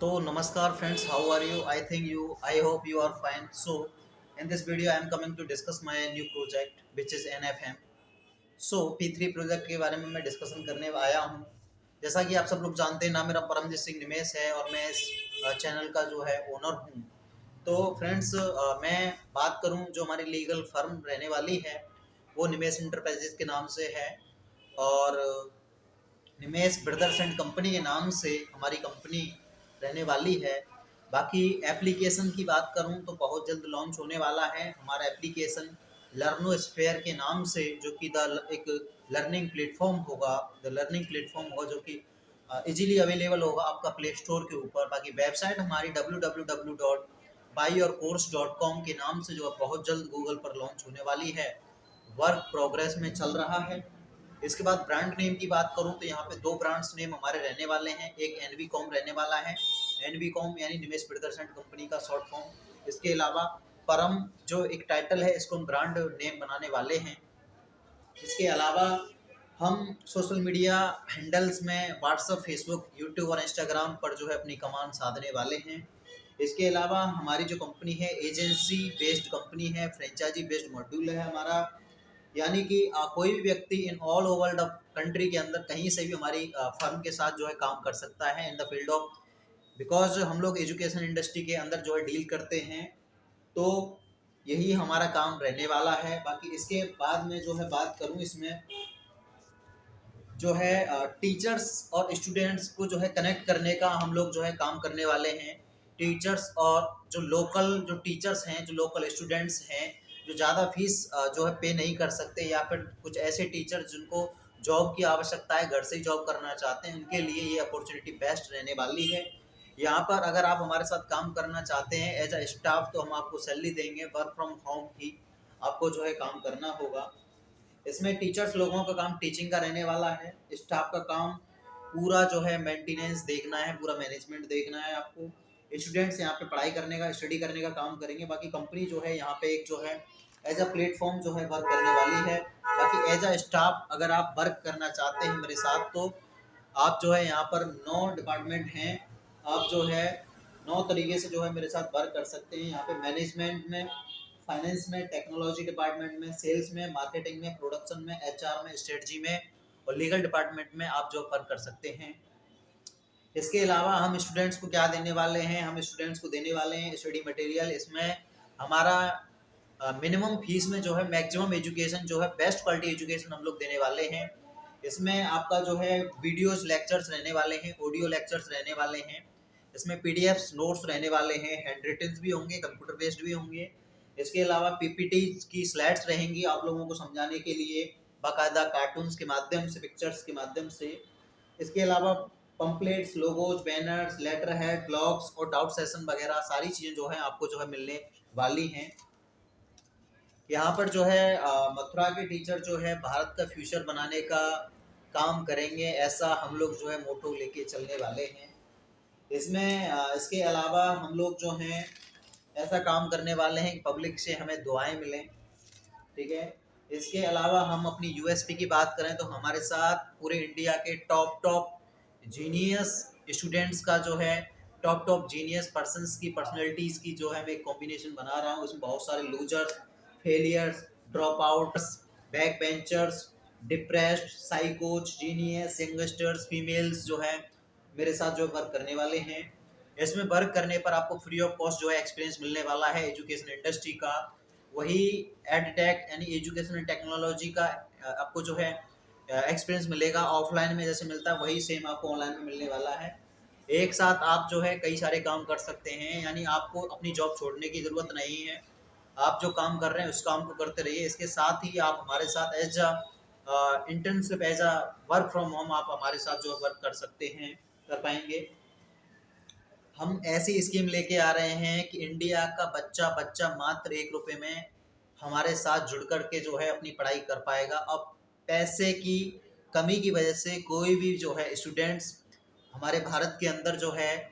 So namaskar friends, how are you? I hope you are fine. So in this video I am coming to discuss my new project which is NFM. So P3 project के बारे में मैं discussion करने आया हूँ। जैसा कि आप सब लोग जानते हैं, नाम मेरा परमजीत सिंह निमेश है और मैं इस चैनल का जो है ओनर हूँ। तो फ्रेंड्स, मैं बात करूँ जो हमारी लीगल फर्म रहने वाली है वो निमेश इंटरप्राइजेज के नाम से है और निमेश ब्रदर्स एंड कंपनी के नाम से हमारी कंपनी रहने वाली है। बाकी एप्लीकेशन की बात करूं तो बहुत जल्द लॉन्च होने वाला है हमारा एप्लीकेशन लर्नो स्फेयर के नाम से, जो कि एक लर्निंग प्लेटफॉर्म होगा। द लर्निंग प्लेटफॉर्म होगा जो कि इजीली अवेलेबल होगा आपका प्ले स्टोर के ऊपर। बाकी वेबसाइट हमारी www.buyyourcourse.com के नाम से जो है बहुत जल्द गूगल पर लॉन्च होने वाली है, वर्क प्रोग्रेस में चल रहा है। इसके बाद ब्रांड नेम की बात करूं तो यहाँ पे दो ब्रांड्स नेम हमारे रहने वाले हैं। एक एनवी कॉम रहने वाला है, एनवी कॉम यानी निमेश ब्रदर्स एंड कंपनी का शॉर्ट फॉर्म। इसके अलावा परम जो एक टाइटल है, इसको हम ब्रांड नेम बनाने वाले हैं। इसके अलावा हम सोशल मीडिया हैंडल्स में व्हाट्सएप, फेसबुक, यूट्यूब और इंस्टाग्राम पर जो है अपनी कमान साधने वाले हैं। इसके अलावा हमारी जो कंपनी है एजेंसी बेस्ड कंपनी है, फ्रेंचाइजी बेस्ड मॉड्यूल है हमारा, यानी कि कोई भी व्यक्ति in all over the country के अंदर कहीं से भी हमारी फर्म के साथ जो है काम कर सकता है in the field of, because हम लोग एजुकेशन इंडस्ट्री के अंदर जो है डील करते हैं। तो यही हमारा काम रहने वाला है। बाकी इसके बाद में जो है बात करूं, इसमें जो है टीचर्स और स्टूडेंट्स को जो है कनेक्ट करने का हम लोग जो है काम करने वाले हैं। टीचर्स और जो लोकल जो टीचर्स हैं, जो लोकल स्टूडेंट्स हैं, जो ज़्यादा फीस जो है पे नहीं कर सकते, या फिर कुछ ऐसे टीचर्स जिनको जॉब की आवश्यकता है, घर से ही जॉब करना चाहते हैं, उनके लिए ये अपॉर्चुनिटी बेस्ट रहने वाली है। यहाँ पर अगर आप हमारे साथ काम करना चाहते हैं एज अ स्टाफ तो हम आपको सैलरी देंगे, वर्क फ्रॉम होम ही आपको जो है काम करना होगा। इसमें टीचर्स लोगों का काम टीचिंग का रहने वाला है, स्टाफ का काम पूरा जो है मेंटेनेंस देखना है, पूरा मैनेजमेंट देखना है आपको। स्टूडेंट्स यहाँ पे पढ़ाई करने का, स्टडी करने का काम करेंगे। बाकी कंपनी जो है यहाँ पे एक जो है एज अ प्लेटफॉर्म जो है वर्क करने वाली है। बाकी एज अ स्टाफ अगर आप वर्क करना चाहते हैं मेरे साथ तो आप जो है यहाँ पर 9 डिपार्टमेंट हैं, आप जो है 9 तरीके से जो है मेरे साथ वर्क कर सकते हैं। यहाँ पे मैनेजमेंट में, फाइनेंस में, टेक्नोलॉजी डिपार्टमेंट में, सेल्स में, मार्केटिंग में, प्रोडक्शन में, एचआर में, स्ट्रेटजी में और लीगल डिपार्टमेंट में आप जो वर्क कर सकते हैं। इसके अलावा हम स्टूडेंट्स को क्या देने वाले हैं, हम स्टूडेंट्स को देने वाले हैं स्टडी मटेरियल। इसमें हमारा मिनिमम फीस में जो है मैक्सिमम एजुकेशन जो है बेस्ट क्वालिटी एजुकेशन हम लोग देने वाले हैं। इसमें आपका जो है वीडियोस लेक्चर्स रहने वाले हैं, ऑडियो लेक्चर्स रहने वाले हैं, इसमें पीडीएफ्स नोट्स रहने वाले हैं, हैंड रिटन भी होंगे, कंप्यूटर बेस्ड भी होंगे। इसके अलावा पीपीटी की स्लाइड्स रहेंगी आप लोगों को समझाने के लिए, बाकायदा कार्टून्स के माध्यम से, पिक्चर्स के माध्यम से। इसके अलावा pamphlets, logos, banners, letter head, blogs और डाउट सेशन वगैरह सारी चीज़ें जो है आपको जो है मिलने वाली हैं। यहाँ पर जो है मथुरा के टीचर जो है भारत का फ्यूचर बनाने का काम करेंगे, ऐसा हम लोग जो है मोटो लेके चलने वाले हैं। इसमें इसके अलावा हम लोग जो हैं ऐसा काम करने वाले हैं कि पब्लिक से हमें दुआएं मिलें, ठीक है। इसके अलावा हम अपनी यूएसपी की बात करें तो हमारे साथ पूरे इंडिया के टॉप टॉप जीनियस स्टूडेंट्स का जो है, टॉप टॉप जीनियस पर्सन्स की पर्सनैलिटीज़ की जो है मैं एक कॉम्बिनेशन बना रहा हूँ। उसमें बहुत सारे losers, failures, dropouts, backbenchers, depressed, साइकोच, जीनियस, यंगस्टर्स, फीमेल्स जो है मेरे साथ जो वर्क करने वाले हैं। इसमें वर्क करने पर आपको फ्री ऑफ कॉस्ट जो है एक्सपीरियंस मिलने वाला है एजुकेशन इंडस्ट्री का। वही एडटेक यानी एजुकेशन टेक्नोलॉजी का आपको जो है एक्सपीरियंस मिलेगा, ऑफलाइन में जैसे मिलता है वही सेम आपको ऑनलाइन में मिलने वाला है। एक साथ आप जो है कई सारे काम कर सकते हैं, यानी आपको अपनी जॉब छोड़ने की ज़रूरत नहीं है। आप जो काम कर रहे हैं उस काम को करते रहिए, इसके साथ ही आप हमारे साथ as a internship, as a work from home आप हमारे साथ जो वर्क कर सकते हैं, कर पाएंगे। हम ऐसी स्कीम लेके आ रहे हैं कि इंडिया का बच्चा बच्चा मात्र 1 रुपये में हमारे साथ जुड़ कर के जो है अपनी पढ़ाई कर पाएगा। अब पैसे की कमी की वजह से कोई भी जो है स्टूडेंट्स हमारे भारत के अंदर जो है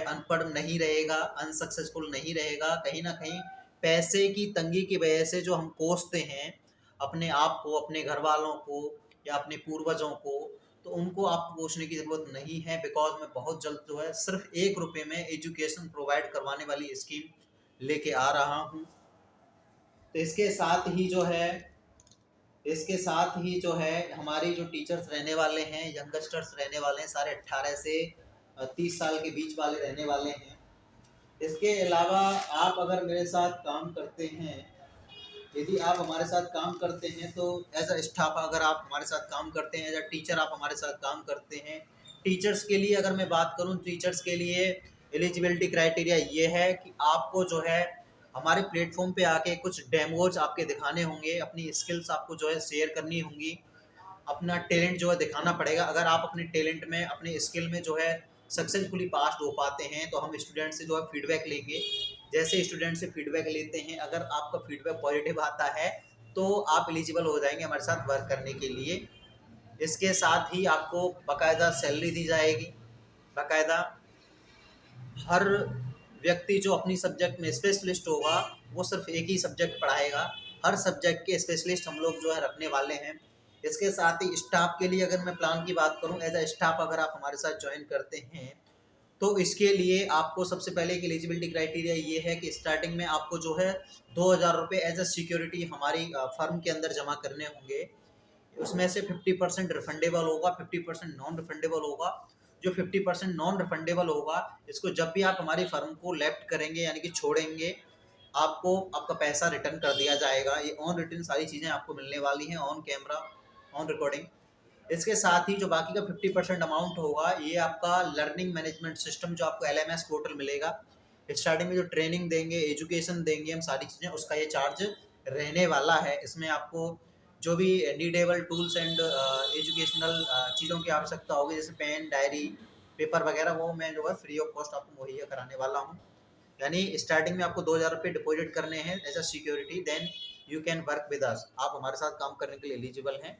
अनपढ़ नहीं रहेगा, अनसक्सेसफुल नहीं रहेगा। कहीं ना कहीं पैसे की तंगी की वजह से जो हम कोसते हैं अपने आप को, अपने घर वालों को या अपने पूर्वजों को, तो उनको आपको पूछने की ज़रूरत नहीं है, बिकॉज़ मैं बहुत जल्द जो है सिर्फ ₹1 में एजुकेशन प्रोवाइड करवाने वाली स्कीम लेके आ रहा हूँ। तो इसके साथ ही जो है हमारी जो टीचर्स रहने वाले हैं, यंगस्टर्स रहने वाले हैं, सारे 18 से 30 साल के बीच वाले रहने वाले हैं। इसके अलावा आप अगर मेरे साथ काम करते हैं, यदि आप हमारे साथ काम करते हैं तो एज अ स्टाफ अगर आप हमारे साथ काम करते हैं, एज अ टीचर आप हमारे साथ काम करते हैं, टीचर्स के लिए अगर मैं बात करूं, टीचर्स के लिए एलिजिबिलिटी क्राइटेरिया ये है कि आपको जो है हमारे प्लेटफॉर्म पे आके कुछ डेमोज आपके दिखाने होंगे, अपनी स्किल्स आपको जो है शेयर करनी होंगी, अपना टैलेंट जो है दिखाना पड़ेगा। अगर आप अपने टैलेंट में, अपने स्किल में जो है सक्सेसफुली पास हो पाते हैं तो हम स्टूडेंट से जो है फीडबैक लेंगे। जैसे स्टूडेंट से फीडबैक लेते हैं, अगर आपका फीडबैक पॉजिटिव आता है तो आप एलिजिबल हो जाएंगे हमारे साथ वर्क करने के लिए। इसके साथ ही आपको बाकायदा सैलरी दी जाएगी। बाकायदा हर व्यक्ति जो अपनी सब्जेक्ट में स्पेशलिस्ट होगा वो सिर्फ एक ही सब्जेक्ट पढ़ाएगा। हर सब्जेक्ट के स्पेशलिस्ट हम लोग जो है रखने वाले हैं। इसके साथ ही स्टाफ के लिए अगर मैं प्लान की बात करूं, एज अ स्टाफ अगर आप हमारे साथ ज्वाइन करते हैं तो इसके लिए आपको सबसे पहले एक एलिजिबिलिटी क्राइटेरिया ये है कि स्टार्टिंग में आपको जो है 2,000 रुपये एज अ सिक्योरिटी हमारी फर्म के अंदर जमा करने होंगे। उसमें से 50% रिफंडेबल होगा, 50% नॉन रिफंडेबल होगा। जो 50% नॉन रिफंडेबल होगा, इसको जब भी आप हमारी फर्म को लेफ्ट करेंगे यानी कि छोड़ेंगे, आपको आपका पैसा रिटर्न कर दिया जाएगा। ये ऑन रिटर्न सारी चीज़ें आपको मिलने वाली हैं, ऑन कैमरा, ऑन रिकॉर्डिंग। इसके साथ ही जो बाकी का 50% अमाउंट होगा, ये आपका लर्निंग मैनेजमेंट सिस्टम जो आपको LMS पोर्टल मिलेगा, स्टार्टिंग में जो ट्रेनिंग देंगे, एजुकेशन देंगे हम, सारी चीज़ें, उसका ये चार्ज रहने वाला है। इसमें आपको जो भी नीडेबल टूल्स एंड एजुकेशनल चीज़ों की आवश्यकता होगी, जैसे पेन, डायरी, पेपर वगैरह, वो मैं जो है फ्री ऑफ कॉस्ट आपको मुहैया कराने वाला हूँ। यानी स्टार्टिंग में आपको 2,000 रुपये डिपॉजिट करने हैं as a security, then you can work with us, आप हमारे साथ काम करने के लिए एलिजिबल हैं।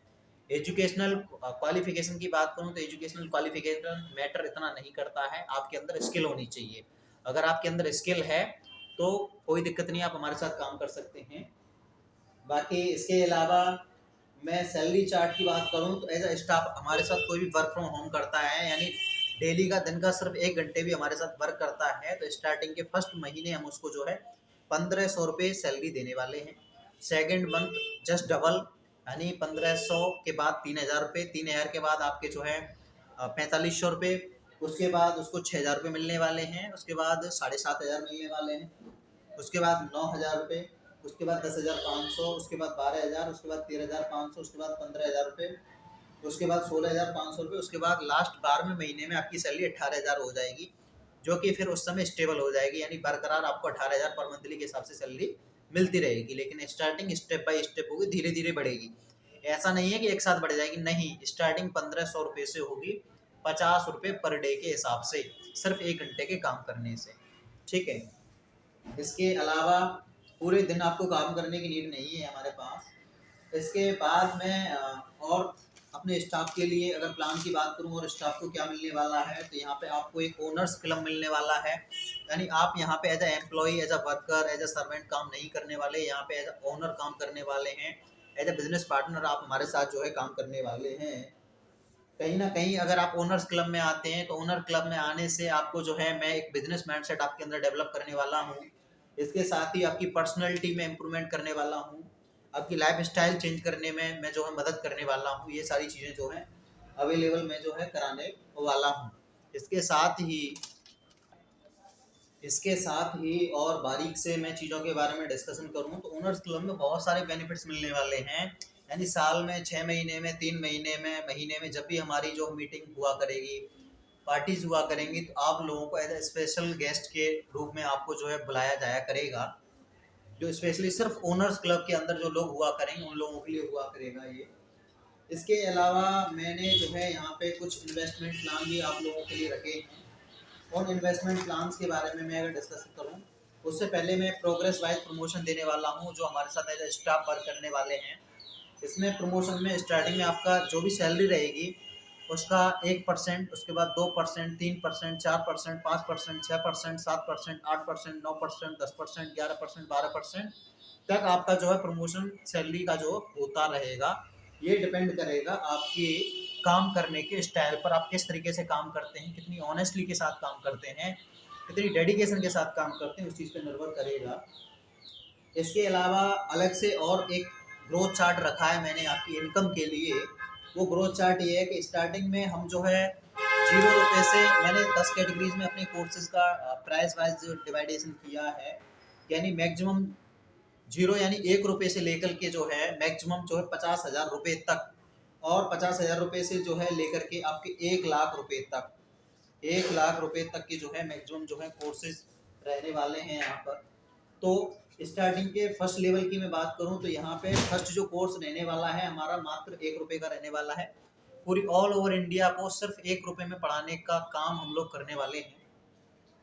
एजुकेशनल क्वालिफिकेशन की बात करूं तो एजुकेशनल क्वालिफिकेशन मैटर इतना नहीं करता है, आपके अंदर स्किल होनी चाहिए। अगर आपके अंदर स्किल है तो कोई दिक्कत नहीं, आप हमारे साथ काम कर सकते हैं। बाकी इसके अलावा मैं सैलरी चार्ट की बात करूं तो एज अ स्टाफ हमारे साथ कोई भी वर्क फ्रॉम होम करता है, यानी डेली का दिन का सिर्फ 1 घंटे भी हमारे साथ वर्क करता है, तो स्टार्टिंग के फर्स्ट महीने हम उसको जो है 1,500 रुपये सैलरी देने वाले हैं। सेकेंड मंथ जस्ट डबल, यानी 1,500 के बाद 3,000 रुपये, 3,000 के बाद आपके जो है 4,500 रुपये, उसके बाद उसको 6,000 रुपये मिलने वाले हैं, उसके बाद 7,500 मिलने वाले हैं, उसके बाद 9,000 रुपये, उसके बाद 10,500, उसके बाद 12,000, उसके बाद 13,500, उसके बाद 15,000 रुपये, उसके बाद 16,500 रुपये, उसके बाद लास्ट 12वें महीने में आपकी सैलरी 18,000 हो जाएगी, जो कि फिर उस समय स्टेबल हो जाएगी, यानी बरकरार आपको 18,000 पर मंथली के हिसाब से सैलरी मिलती रहेगी। लेकिन स्टार्टिंग स्टेप बाय स्टेप होगी, धीरे धीरे बढ़ेगी। ऐसा नहीं है कि एक साथ बढ़ जाएगी, नहीं, स्टार्टिंग 1,500 रुपये से होगी, 50 रुपये पर डे के हिसाब से, सिर्फ 1 घंटे के काम करने से। ठीक है। इसके अलावा पूरे दिन आपको काम करने की नीड नहीं है हमारे पास। इसके बाद मैं और अपने स्टाफ के लिए अगर प्लान की बात करूं और स्टाफ को क्या मिलने वाला है, तो यहाँ पे आपको एक ओनर्स क्लब मिलने वाला है। यानी आप यहाँ पे as a employee, as a worker, as a servant काम नहीं करने वाले, यहाँ पे एज अ ओनर काम करने वाले हैं। एज अ बिजनेस पार्टनर आप हमारे साथ जो है काम करने वाले हैं। कहीं ना कहीं अगर आप ओनर्स क्लब में आते हैं तो ओनर क्लब में आने से आपको जो है मैं एक बिजनेस माइंडसेट आपके अंदर डेवलप करने वाला हूँ। इसके साथ ही आपकी पर्सनैलिटी में इम्प्रूवमेंट करने वाला हूँ, आपकी लाइफ स्टाइल चेंज करने में मैं जो है मदद करने वाला हूँ। ये सारी चीज़ें जो हैं अवेलेबल मैं जो है कराने वाला हूँ। इसके साथ ही इसके साथ ही और बारीक से मैं चीज़ों के बारे में डिस्कशन करूँ तो ओनर्स क्लब में बहुत सारे बेनिफिट्स मिलने वाले हैं। यानी साल में, 6 महीने में, 3 महीने में, महीने में जब भी हमारी जो मीटिंग हुआ करेगी, पार्टीज हुआ करेंगी, तो आप लोगों को एज ए स्पेशल गेस्ट के रूप में आपको जो है बुलाया जाया करेगा, जो स्पेशली सिर्फ ओनर्स क्लब के अंदर जो लोग हुआ करेंगे उन लोगों के लिए हुआ करेगा ये। इसके अलावा मैंने जो है यहाँ पे कुछ इन्वेस्टमेंट प्लान भी आप लोगों के लिए रखे हैं। उन इन्वेस्टमेंट प्लान्स के बारे में मैं अगर डिस्कस करूँ, उससे पहले मैं प्रोग्रेस वाइज प्रमोशन देने वाला हूँ जो हमारे साथ एज स्टाफ वर्क करने वाले हैं। इसमें प्रमोशन में स्टार्टिंग में आपका जो भी सैलरी रहेगी उसका 1%, उसके बाद 2%, 3%, 4%, 5%, 6%, 7%, 8%, 9%, 10%, 11%, 12% तक आपका जो है प्रमोशन सैलरी का जो होता रहेगा। ये डिपेंड करेगा आपकी काम करने के स्टाइल पर, आप किस तरीके से काम करते हैं, कितनी ऑनेस्टली के साथ काम करते हैं, कितनी डेडिकेशन के साथ काम करते हैं, उस चीज़ पर निर्भर करेगा। इसके अलावा अलग से और एक ग्रोथ चार्ट रखा है मैंने आपकी इनकम के लिए। वो ग्रोथ चार्ट ये है कि स्टार्टिंग में हम जो है 0 रुपये से, मैंने 10 कैटेगरीज में अपने कोर्सेज का प्राइस वाइज डिवाइडेशन किया है। यानी मैक्सिमम 0 यानी 1 रुपये से लेकर के जो है मैक्सिमम जो है 50,000 रुपये तक, और 50,000 रुपये से जो है लेकर के आपके 1 लाख रुपये तक, 1 लाख रुपये तक की जो है मैक्सिमम जो है कोर्सेज रहने वाले हैं यहाँ पर। तो स्टार्टिंग के फर्स्ट लेवल की मैं बात करूं तो यहाँ पे फर्स्ट जो कोर्स रहने वाला है हमारा मात्र 1 रुपये का रहने वाला है। पूरी ऑल ओवर इंडिया को सिर्फ 1 रुपये में पढ़ाने का काम हम लोग करने वाले हैं।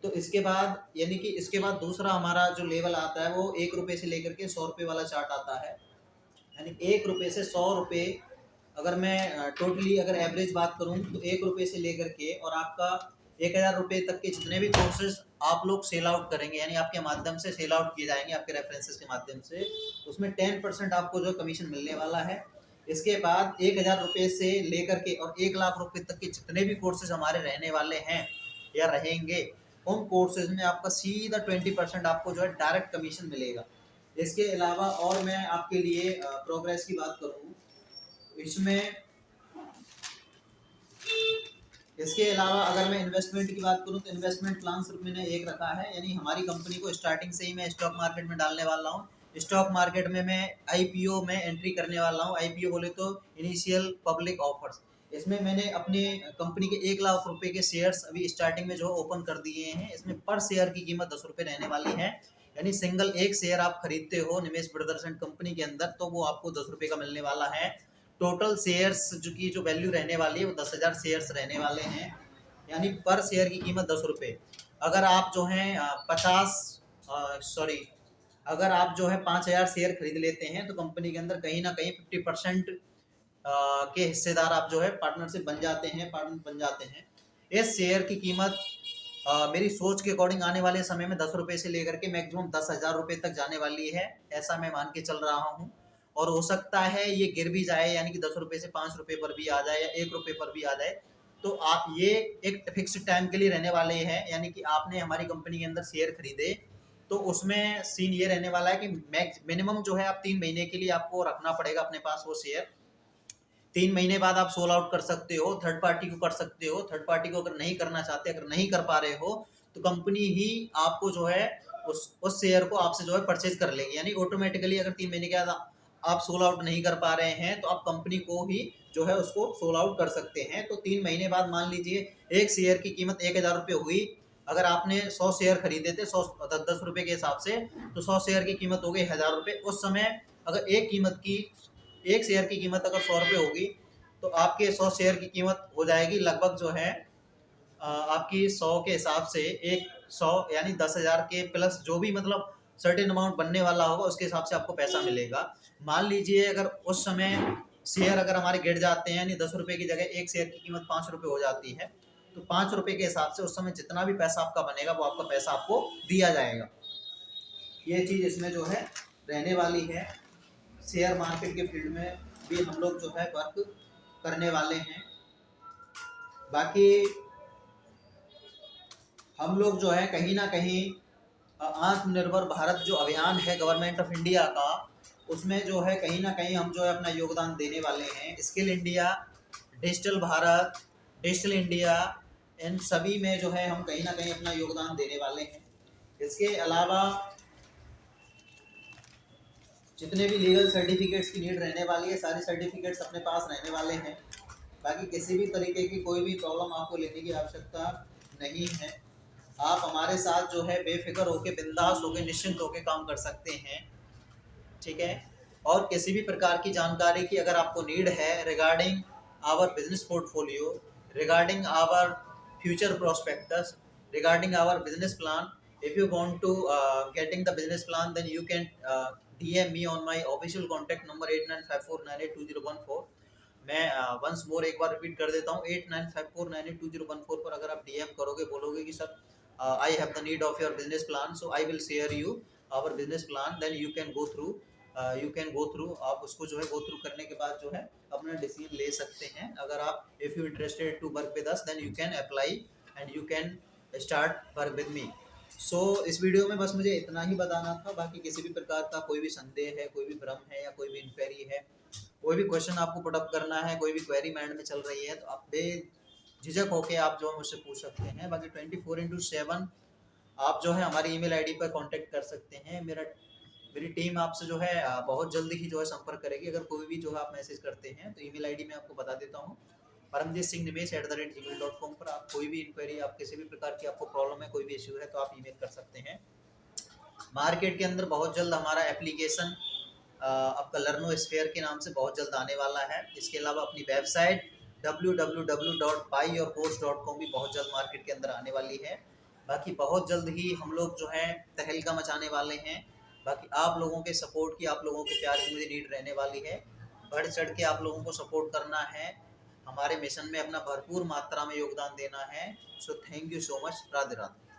तो इसके बाद यानी कि इसके बाद दूसरा हमारा जो लेवल आता है वो 1 रुपये से लेकर के 100 रुपये वाला चार्ट आता है। यानी 1 रुपये से 100 रुपये, अगर मैं टोटली अगर एवरेज बात करूं तो 1 रुपये से लेकर के और आपका 1,000 रुपये तक के जितने भी कोर्सेज आप लोग सेल आउट करेंगे, यानी आपके माध्यम से सेल आउट किए जाएंगे आपके रेफरेंसेस के माध्यम से, उसमें 10% आपको जो कमीशन मिलने वाला है। इसके बाद 1,000 रुपये से लेकर के और 1 लाख रुपये तक के जितने भी कोर्सेज हमारे रहने वाले हैं या रहेंगे, उन कोर्सेज में आपका सीधा 20% आपको जो है डायरेक्ट कमीशन मिलेगा। इसके अलावा और मैं आपके लिए प्रोग्रेस की बात करूँ इसमें, इसके अलावा अगर मैं इन्वेस्टमेंट की बात करूं तो इन्वेस्टमेंट प्लान सिर्फ मैंने एक रखा है। यानी हमारी कंपनी को स्टार्टिंग से ही मैं स्टॉक मार्केट में डालने वाला हूं। स्टॉक मार्केट में मैं आईपीओ में एंट्री करने वाला हूं। आईपीओ बोले तो इनिशियल पब्लिक ऑफर्स। इसमें मैंने अपने कंपनी के 1 लाख रुपए के शेयर्स अभी स्टार्टिंग में जो ओपन कर दिए हैं। इसमें पर शेयर की कीमत 10 रुपये रहने वाली है। यानी सिंगल एक शेयर आप खरीदते हो निवेश प्रदर्शन कंपनी के अंदर तो वो आपको 10 रुपये का मिलने वाला है। टोटल शेयर्स जो वैल्यू रहने वाली है वो 10,000 शेयर्स रहने वाले हैं। यानी पर शेयर की कीमत 10 रुपये। अगर आप जो हैं 5,000 शेयर खरीद लेते हैं तो कंपनी के अंदर कहीं ना कहीं 50% के हिस्सेदार आप जो है पार्टनरशिप बन जाते हैं, पार्टनर बन जाते हैं। इस शेयर की कीमत मेरी सोच के अकॉर्डिंग आने वाले समय में 10 रुपये से लेकर के मैक्सिमम 10,000 रुपये तक जाने वाली है, ऐसा मैं मान के चल रहा हूँ। और हो सकता है ये गिर भी जाए, यानी कि 10 रुपये से 5 रुपये पर भी आ जाए या 1 रुपये पर भी आ जाए। तो आप ये एक फिक्स टाइम के लिए रहने वाले हैं। यानी कि आपने हमारी कंपनी के अंदर शेयर खरीदे तो उसमें सीन ये रहने वाला है कि मिनिमम जो है आप 3 महीने के लिए आपको रखना पड़ेगा अपने पास वो शेयर। 3 महीने बाद आप सोल आउट कर सकते हो, थर्ड पार्टी को कर सकते हो। थर्ड पार्टी को अगर नहीं करना चाहते, अगर नहीं कर पा रहे हो तो कंपनी ही आपको जो है उस शेयर को आपसे जो है परचेज कर लेगी। यानी ऑटोमेटिकली अगर 3 महीने के बाद आप सोल आउट नहीं कर पा रहे हैं तो आप कंपनी को ही जो है उसको सोल आउट कर सकते हैं। तो 3 महीने बाद मान लीजिए एक शेयर की कीमत 1,000 रुपये हुई। अगर आपने 100 शेयर खरीदे थे 10 रुपये के हिसाब से, तो 100 शेयर की कीमत हो गई 1,000 रुपये। उस समय अगर एक शेयर की कीमत अगर 100 रुपये होगी तो आपके 100 शेयर की कीमत हो जाएगी लगभग जो है आपकी 100 के हिसाब से 100 यानी 10,000 के प्लस जो भी मतलब सर्टेन अमाउंट बनने वाला होगा उसके हिसाब से आपको पैसा मिलेगा। मान लीजिए अगर उस समय शेयर अगर हमारे गिर जाते हैं, यानी 10 रुपये की जगह एक शेयर की कीमत 5 रुपये हो जाती है, तो 5 रुपये के हिसाब से उस समय जितना भी पैसा आपका बनेगा वो आपका पैसा आपको दिया जाएगा। ये चीज़ इसमें जो है रहने वाली है। शेयर मार्केट के फील्ड में भी हम लोग जो है वर्क करने वाले हैं। बाकी हम लोग जो है कहीं ना कहीं आत्मनिर्भर भारत जो अभियान है गवर्नमेंट ऑफ इंडिया का, उसमें जो है कहीं ना कहीं हम जो है अपना योगदान देने वाले हैं। Skill India, Digital Bharat, Digital India, इन सभी में जो है हम कहीं ना कहीं अपना योगदान देने वाले हैं। इसके अलावा जितने भी लीगल सर्टिफिकेट्स की नीड रहने वाली है सारे सर्टिफिकेट्स अपने पास रहने वाले हैं। बाकी किसी भी तरीके की कोई भी प्रॉब्लम आपको लेने की आवश्यकता नहीं है। आप हमारे साथ जो है बेफिक्र होकर, बिंदास होकर, निश्चिंत होकर काम कर सकते हैं, ठीक है। और किसी भी प्रकार की जानकारी की अगर आपको नीड है regarding our business portfolio, regarding our future prospectus, regarding our business plan, if you want to getting the business plan then you can DM me on my official contact number 8954982014। मैं once more एक बार repeat कर देता हूँ 8954982014 पर अगर आप DM करोगे, बोलोगे कि sir I have the need of your business plan, so I will share you our business plan, then you can go through you can go through, आप उसको जो है गो थ्रू करने के बाद जो है अपना डिसीजन ले सकते हैं। अगर आप if you interested to work with us then you can apply and you can start work with me. So इस वीडियो में बस मुझे इतना ही बताना था। बाकी किसी भी प्रकार का कोई भी संदेह है, कोई भी भ्रम है या कोई भी इंक्वायरी है, कोई भी क्वेश्चन आपको पुटअप करना है, कोई भी क्वेरी माइंड में चल रही है, तो आप बेझिझक होके आप जो है मुझसे पूछ सकते हैं। बाकी 24/7 आप जो है हमारी ईमेल आईडी पर कांटेक्ट कर सकते हैं। मेरी टीम आपसे जो है बहुत जल्दी ही जो है संपर्क करेगी। अगर कोई भी जो है आप मैसेज करते हैं तो ईमेल आईडी मैं आपको बता देता हूँ, paramjit.singh@gmail.com पर आप कोई भी इंक्वायरी, आप किसी भी प्रकार की आपको प्रॉब्लम है, कोई भी इश्यू है, तो आप ईमेल कर सकते हैं। मार्केट के अंदर बहुत जल्द हमारा एप्लीकेशन आपका लर्नोस्फेयर के नाम से बहुत जल्द आने वाला है। इसके अलावा अपनी वेबसाइट www.buyyourcourse.com भी बहुत जल्द मार्केट के अंदर आने वाली है। बाकी बहुत जल्द ही हम लोग जो है तहलका मचाने वाले हैं। बाकी आप लोगों के सपोर्ट की, आप लोगों के प्यार की मुझे नीड रहने वाली है। बढ़ चढ़ के आप लोगों को सपोर्ट करना है, हमारे मिशन में अपना भरपूर मात्रा में योगदान देना है। So thank you so much. Radhe Radhe.